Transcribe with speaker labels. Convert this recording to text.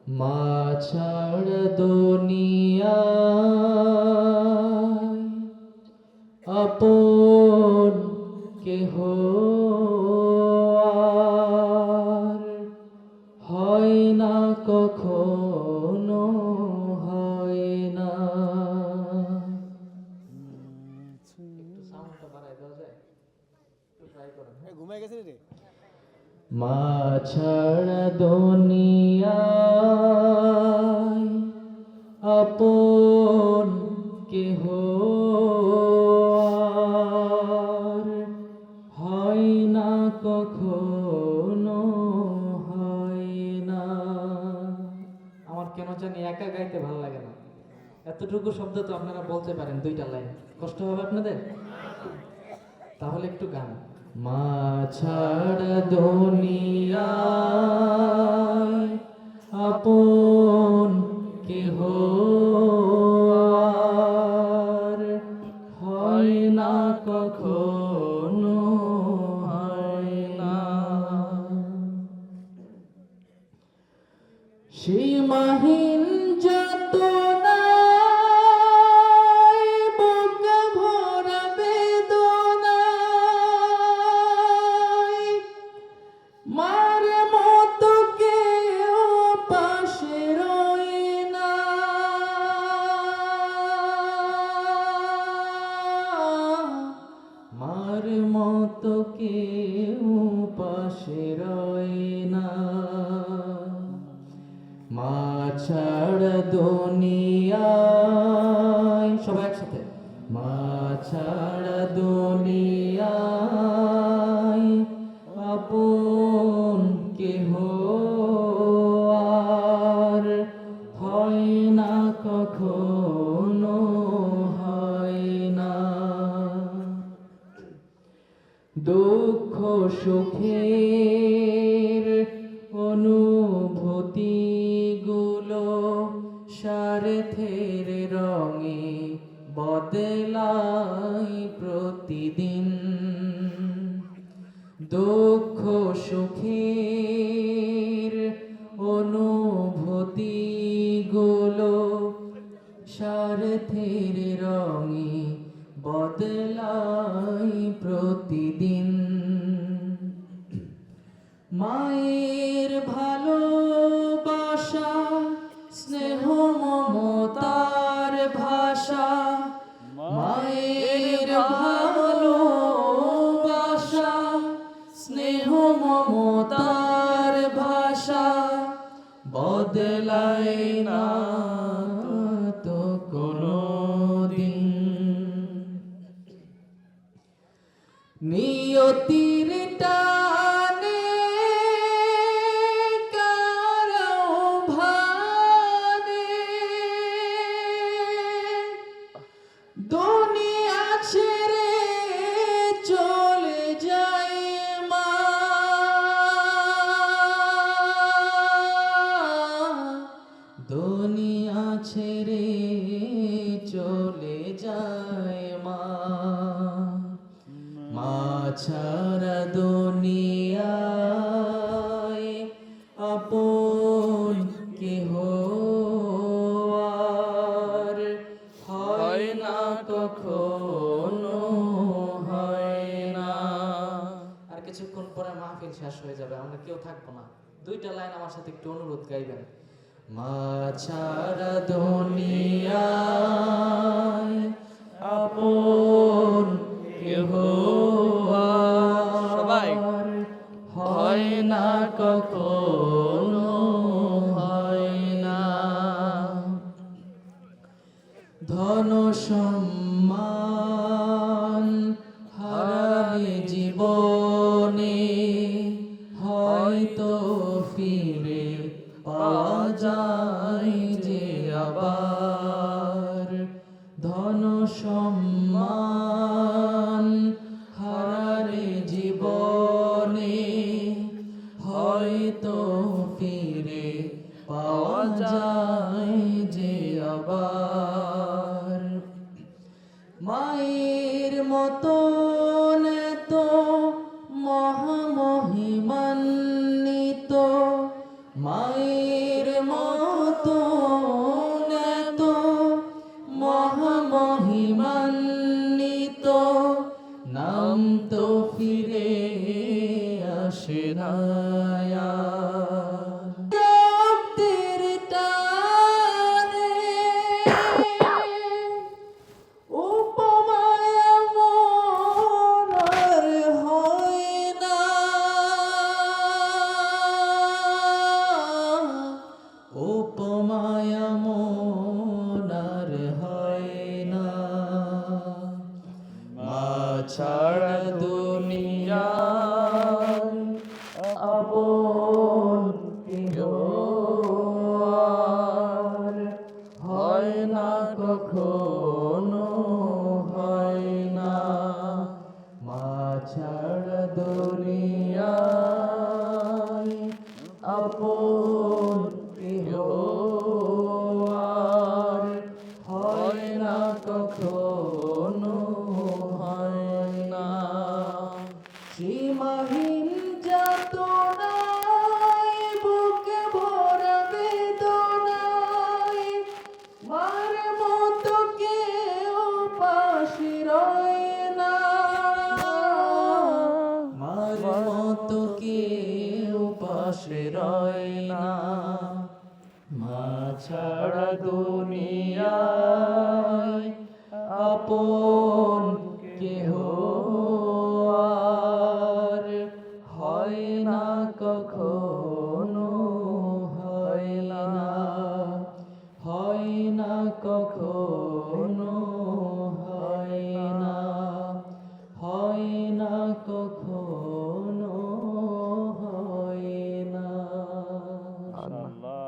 Speaker 1: মা ছাড়া দুনিয়ায় আপন কেহ আর হয় না, কখনো হয় না। একটু সাউন্ডটা বাড়াই দেওয়া যায়? একটু ট্রাই করেন।
Speaker 2: ঘুমাই গেছে রে।
Speaker 1: মা ছাড়া দুনিয়ায় আপন কেহ আর হয় না, কখনো হয় না। আমার কেন জানি একা গাইতে ভালো লাগে না। এতটুকু শব্দ তো আপনারা বলতে পারেন, 2টা লাইন। কষ্ট হবে আপনাদের? তাহলে একটু গান। মা ছাড়া দুনিয়ায় আপন কেহ আর হয় না, কখনো হয় না। সীমাহীন যাতনায় বুক ভরা বেদনায় মার মতো কেউ পাশে রয় না। মার মতো কেউ পাশে রয় না। মা ছাড়া দুনিয়ায়, সবাই একসাথে। মা ছাড়া দুনিয়ায় আপন কেহ আর হয় না, কখনো হয় না। দুঃখ সুখের অনুভূতিগুলো স্বার্থের রঙে বদলায় প্রতিদিন। দুঃখ সুখের অনুভূতিগুলো স্বার্থের রঙে বদলায় প্রতিদিন। মায়ের ভালোবাসা, স্নেহ মমতার ভাষা, মায়ের ভালোবাসা, স্নেহ মমতার ভাষা বদলায় না তো কোনো দিন। নিয়তির টানে কারো ভানে দুনিয়া ছেড়ে চলে যায় মা। দুনিয়া ছেড়ে চলে যায় মা। মা ছাড়া দুনিয়ায় আপন কেহ আর হয় না, কখনো হয় না। আর কিছুক্ষণ পরে মাহফিল শেষ হয়ে যাবে, আমরা কেউ থাকবো না। 2টা লাইন আমার সাথে একটু অনুরোধ গাইবেন। মা ছাড়া দুনিয়ায় আপন কেহ
Speaker 2: সবাই
Speaker 1: হয় না, কখনো হয় না। ধন সম্মান হারালে জীবনে হয়তো ফিরে পাওয়া যায় যে আবার। ধন সম্মান হারালে জীবনে হয়তো ফিরে পাওয়া যায় যে আবার। মায়ের মতন এত মহামহিমান্বিত মায়ের মতন উপমায়া মনার হয় না, মা ছাড়া দুনিয়ার আপন কেহ আর হয় না কখনো, হয় না। মা ছাড়া দুনিয়ায় আপন কেহ আর হয় না কখনো, হয় না। সীমাহীন যাতনায় বুকে ভরা বেদনায় মার মতো কেউ পাশে রয় না, মার মতো কেউ পাশে রয় না। মা ছাড়া দুনিয়ায় আপন কেহ আর হয় না কখনো, হয় না, হয় না কখনো, হয় না, হয় না কখনো, হয় না।
Speaker 2: মাশাআল্লাহ।